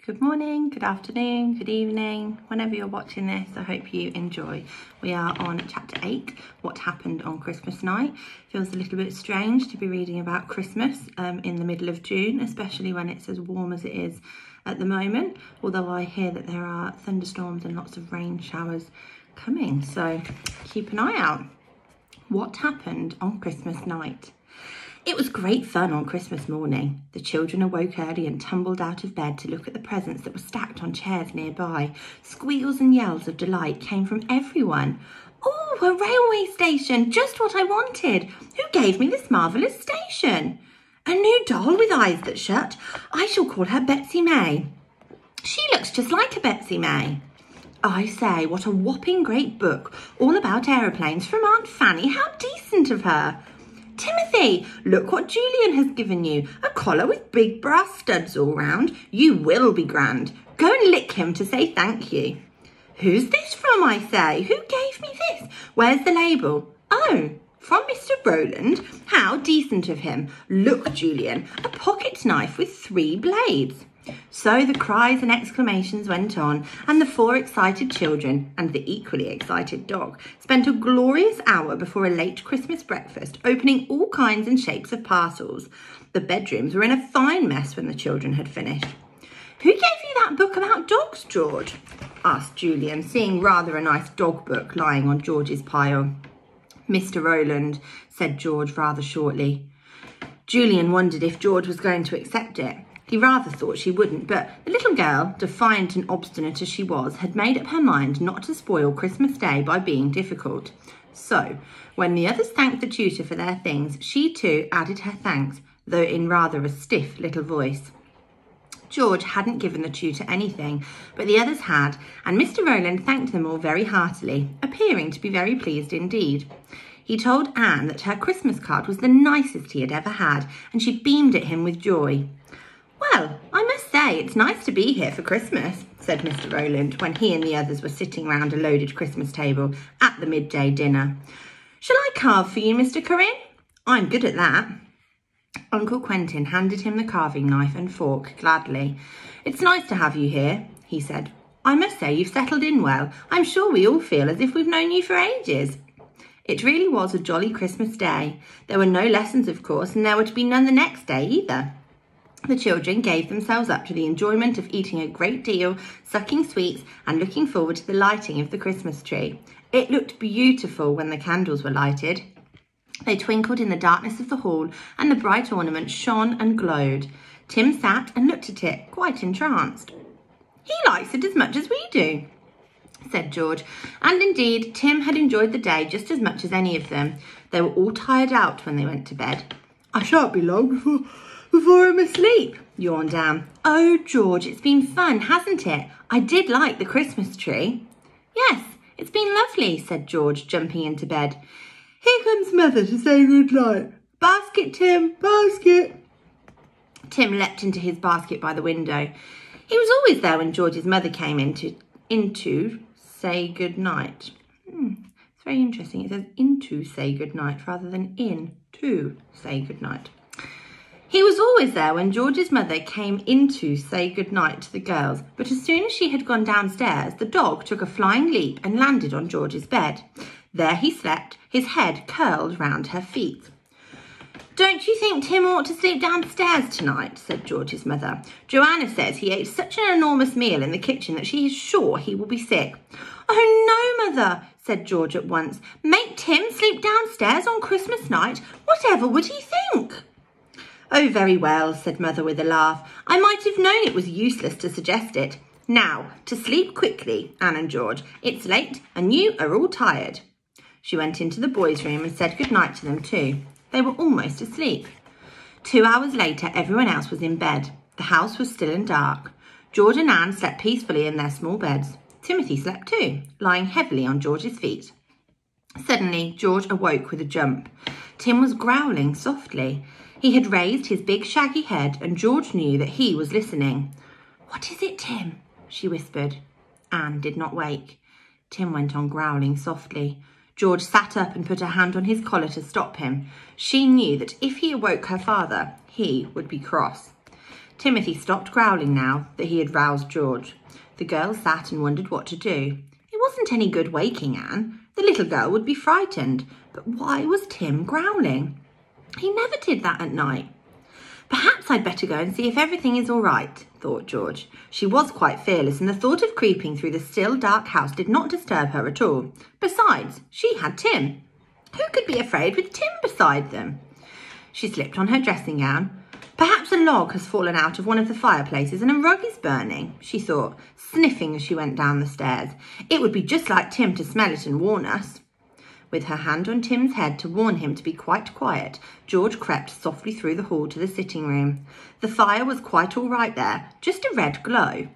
Good morning, good afternoon, good evening, whenever you're watching this, I hope you enjoy. We are on chapter 8, what happened on Christmas night. Feels a little bit strange to be reading about Christmas in the middle of June, especially when it's as warm as it is at the moment, although I hear that there are thunderstorms and lots of rain showers coming, so keep an eye out. What happened on Christmas night? It was great fun on Christmas morning. The children awoke early and tumbled out of bed to look at the presents that were stacked on chairs nearby. Squeals and yells of delight came from everyone. "Oh, a railway station, just what I wanted. Who gave me this marvellous station? A new doll with eyes that shut. I shall call her Betsy May. She looks just like a Betsy May. I say, what a whopping great book, all about aeroplanes from Aunt Fanny. How decent of her. Timothy, look what Julian has given you. A collar with big brass studs all round. You will be grand. Go and lick him to say thank you. Who's this from, I say? Who gave me this? Where's the label? Oh, from Mr. Rowland. How decent of him. Look, Julian, a pocket knife with 3 blades. So the cries and exclamations went on, and the 4 excited children and the equally excited dog spent a glorious hour before a late Christmas breakfast, opening all kinds and shapes of parcels. The bedrooms were in a fine mess when the children had finished. Who gave you that book about dogs, George? Asked Julian, seeing rather a nice dog book lying on George's pile. Mr. Rowland, said George rather shortly. Julian wondered if George was going to accept it. He rather thought she wouldn't, but the little girl, defiant and obstinate as she was, had made up her mind not to spoil Christmas Day by being difficult. So, when the others thanked the tutor for their things, she too added her thanks, though in rather a stiff little voice. George hadn't given the tutor anything, but the others had, and Mr. Rowland thanked them all very heartily, appearing to be very pleased indeed. He told Anne that her Christmas card was the nicest he had ever had, and she beamed at him with joy. Well, I must say it's nice to be here for Christmas, said Mr. Rowland when he and the others were sitting round a loaded Christmas table at the midday dinner. Shall I carve for you, Mr. Corinne? I'm good at that. Uncle Quentin handed him the carving knife and fork gladly. It's nice to have you here, he said. I must say you've settled in well. I'm sure we all feel as if we've known you for ages. It really was a jolly Christmas day. There were no lessons, of course, and there were to be none the next day either. The children gave themselves up to the enjoyment of eating a great deal, sucking sweets, and looking forward to the lighting of the Christmas tree. It looked beautiful when the candles were lighted. They twinkled in the darkness of the hall, and the bright ornament shone and glowed. Tim sat and looked at it, quite entranced. He likes it as much as we do, said George, and indeed Tim had enjoyed the day just as much as any of them. They were all tired out when they went to bed. I shan't be long before I'm asleep, yawned Anne. Oh, George, it's been fun, hasn't it? I did like the Christmas tree. Yes, it's been lovely, said George, jumping into bed. Here comes Mother to say good night. Basket, Tim, basket. Tim leapt into his basket by the window. He was always there when George's mother came in to say good night. It's very interesting. It says into say good night rather than in to say good night. He was always there when George's mother came in to say goodnight to the girls, but as soon as she had gone downstairs, the dog took a flying leap and landed on George's bed. There he slept, his head curled round her feet. Don't you think Tim ought to sleep downstairs tonight? Said George's mother. Joanna says he ate such an enormous meal in the kitchen that she is sure he will be sick. Oh no, Mother, said George at once. Make Tim sleep downstairs on Christmas night? Whatever would he think? Oh, very well, said Mother with a laugh. I might have known it was useless to suggest it. Now, to sleep quickly, Anne and George. It's late and you are all tired. She went into the boys' room and said good night to them too. They were almost asleep. 2 hours later, everyone else was in bed. The house was still and dark. George and Anne slept peacefully in their small beds. Timothy slept too, lying heavily on George's feet. Suddenly, George awoke with a jump. Tim was growling softly. He had raised his big shaggy head and George knew that he was listening. What is it, Tim? She whispered. Anne did not wake. Tim went on growling softly. George sat up and put a hand on his collar to stop him. She knew that if he awoke her father, he would be cross. Timothy stopped growling now that he had roused George. The girls sat and wondered what to do. It wasn't any good waking Anne. The little girl would be frightened. But why was Tim growling? He never did that at night. Perhaps I'd better go and see if everything is all right, thought George. She was quite fearless, and the thought of creeping through the still, dark house did not disturb her at all. Besides, she had Tim. Who could be afraid with Tim beside them? She slipped on her dressing gown. Perhaps a log has fallen out of one of the fireplaces and a rug is burning, she thought, sniffing as she went down the stairs. It would be just like Tim to smell it and warn us. With her hand on Tim's head to warn him to be quite quiet, George crept softly through the hall to the sitting room. The fire was quite all right there, just a red glow.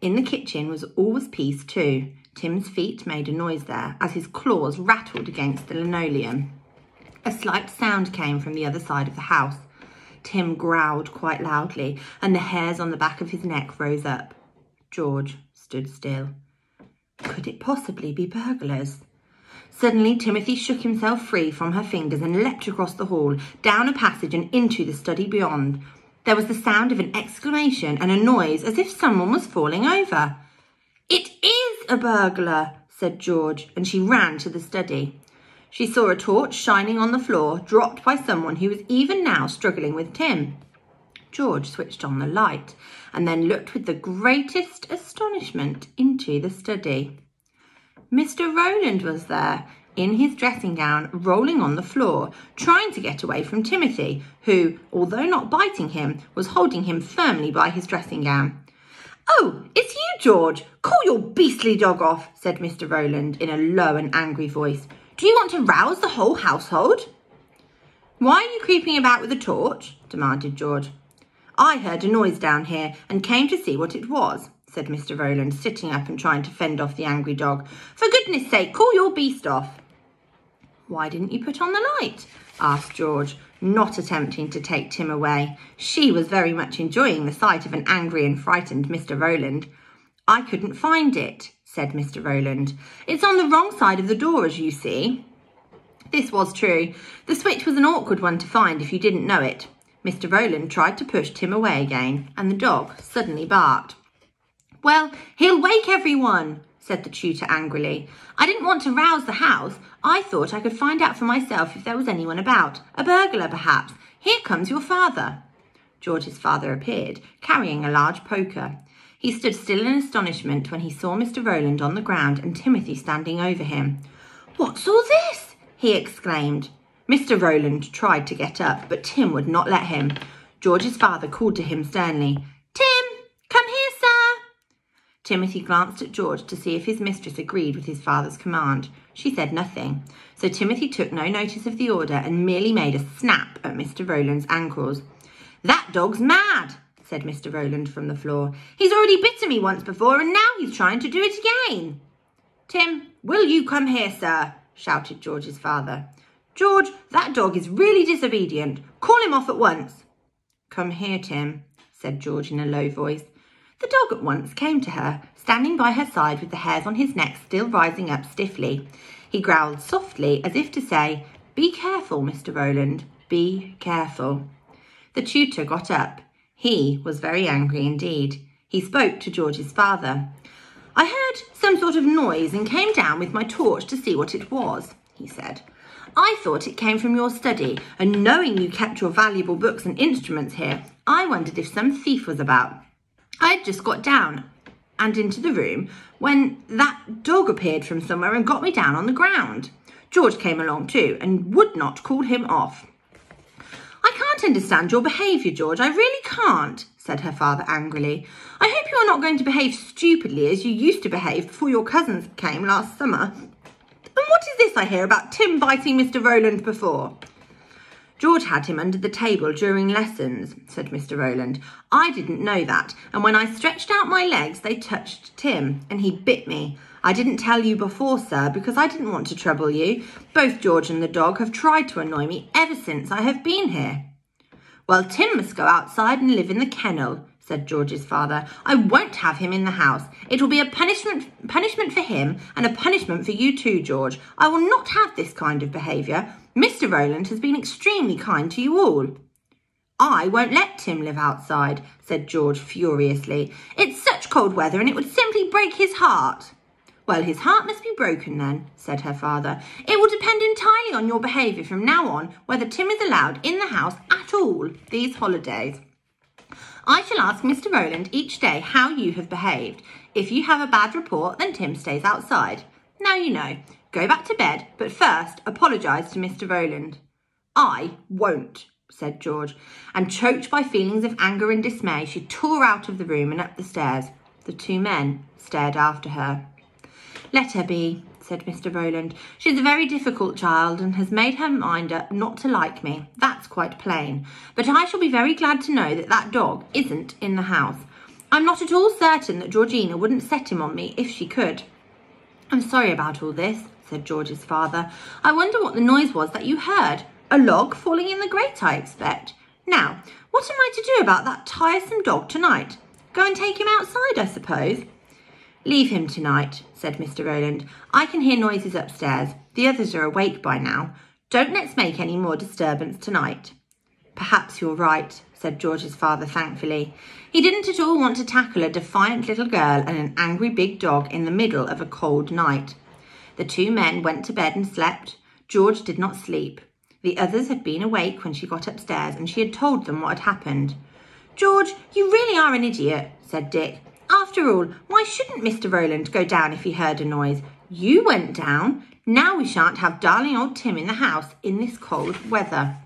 In the kitchen all was peace too. Tim's feet made a noise there as his claws rattled against the linoleum. A slight sound came from the other side of the house. Tim growled quite loudly, and the hairs on the back of his neck rose up. George stood still. Could it possibly be burglars? Suddenly, Timothy shook himself free from her fingers and leapt across the hall, down a passage and into the study beyond. There was the sound of an exclamation and a noise as if someone was falling over. "It is a burglar," said George, and she ran to the study. She saw a torch shining on the floor, dropped by someone who was even now struggling with Tim. George switched on the light and then looked with the greatest astonishment into the study. Mr. Rowland was there, in his dressing gown, rolling on the floor, trying to get away from Timothy, who, although not biting him, was holding him firmly by his dressing gown. "Oh, it's you, George! Call your beastly dog off," said Mr. Rowland in a low and angry voice. "Do you want to rouse the whole household?" "Why are you creeping about with a torch?" demanded George. "I heard a noise down here and came to see what it was," said Mr. Rowland, sitting up and trying to fend off the angry dog. "For goodness sake, call your beast off." "Why didn't you put on the light?" asked George, not attempting to take Tim away. She was very much enjoying the sight of an angry and frightened Mr. Rowland. "I couldn't find it," said Mr. Rowland. "It's on the wrong side of the door, as you see." This was true. The switch was an awkward one to find if you didn't know it. Mr. Rowland tried to push Tim away again, and the dog suddenly barked. "Well, he'll wake everyone," said the tutor angrily. "I didn't want to rouse the house. I thought I could find out for myself if there was anyone about. A burglar, perhaps. Here comes your father." George's father appeared, carrying a large poker. He stood still in astonishment when he saw Mr. Rowland on the ground and Timothy standing over him. "What's all this?" he exclaimed. Mr. Rowland tried to get up, but Tim would not let him. George's father called to him sternly, "Tim, come here, sir." Timothy glanced at George to see if his mistress agreed with his father's command. She said nothing, so Timothy took no notice of the order and merely made a snap at Mr. Rowland's ankles. "That dog's mad," said Mr. Rowland from the floor. "He's already bitten me once before and now he's trying to do it again." "Tim, will you come here, sir?" shouted George's father. "George, that dog is really disobedient. Call him off at once." "Come here, Tim," said George in a low voice. The dog at once came to her, standing by her side with the hairs on his neck still rising up stiffly. He growled softly as if to say, "Be careful, Mr. Rowland, be careful." The tutor got up. He was very angry indeed. He spoke to George's father. "I heard some sort of noise and came down with my torch to see what it was," he said. "I thought it came from your study, and knowing you kept your valuable books and instruments here, I wondered if some thief was about. I had just got down and into the room when that dog appeared from somewhere and got me down on the ground. George came along too and would not call him off." "I can't understand your behaviour, George, I really can't," said her father angrily. "I hope you are not going to behave stupidly as you used to behave before your cousins came last summer. And what is this I hear about Tim biting Mr. Rowland before?" "George had him under the table during lessons," said Mr. Rowland. "I didn't know that, and when I stretched out my legs, they touched Tim, and he bit me. I didn't tell you before, sir, because I didn't want to trouble you. Both George and the dog have tried to annoy me ever since I have been here." "Well, Tim must go outside and live in the kennel," said George's father. "I won't have him in the house. It will be a punishment for him and a punishment for you too, George. I will not have this kind of behaviour. Mr. Rowland has been extremely kind to you all." I won't let Tim live outside, said George furiously. It's such cold weather and it would simply break his heart. Well, his heart must be broken then, said her father. It will depend entirely on your behaviour from now on whether Tim is allowed in the house at all these holidays. I shall ask Mr. Rowland each day how you have behaved. If you have a bad report, then Tim stays outside. Now you know. Go back to bed, but first apologise to Mr. Rowland. I won't, said George, and choked by feelings of anger and dismay, she tore out of the room and up the stairs. The two men stared after her. Let her be, said Mr. Rowland. She's a very difficult child and has made her mind up not to like me. That's quite plain. But I shall be very glad to know that that dog isn't in the house. I'm not at all certain that Georgina wouldn't set him on me if she could. I'm sorry about all this, said George's father. I wonder what the noise was that you heard. A log falling in the grate, I expect. Now, what am I to do about that tiresome dog tonight? Go and take him outside, I suppose. Leave him tonight, said Mr. Rowland. I can hear noises upstairs. The others are awake by now. Don't let's make any more disturbance tonight. Perhaps you're right, said George's father thankfully. He didn't at all want to tackle a defiant little girl and an angry big dog in the middle of a cold night. The two men went to bed and slept. George did not sleep. The others had been awake when she got upstairs and she had told them what had happened. George, you really are an idiot, said Dick. After all, why shouldn't Mr. Rowland go down if he heard a noise? You went down. Now we shan't have darling old Tim in the house in this cold weather.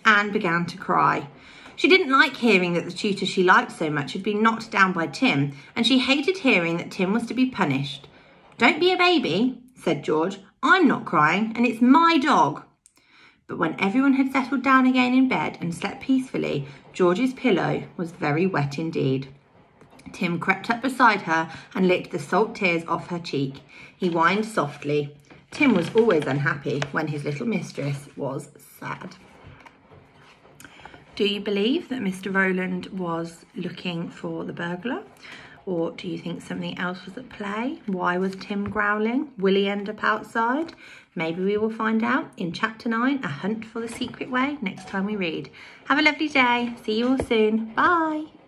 Anne began to cry. She didn't like hearing that the tutor she liked so much had been knocked down by Tim, and she hated hearing that Tim was to be punished. Don't be a baby, said George. I'm not crying, and it's my dog. But when everyone had settled down again in bed and slept peacefully, George's pillow was very wet indeed. Tim crept up beside her and licked the salt tears off her cheek. He whined softly. Tim was always unhappy when his little mistress was sad. Do you believe that Mr. Rowland was looking for the burglar? Or do you think something else was at play? Why was Tim growling? Will he end up outside? Maybe we will find out in Chapter 9, A Hunt for the Secret Way, next time we read. Have a lovely day. See you all soon. Bye.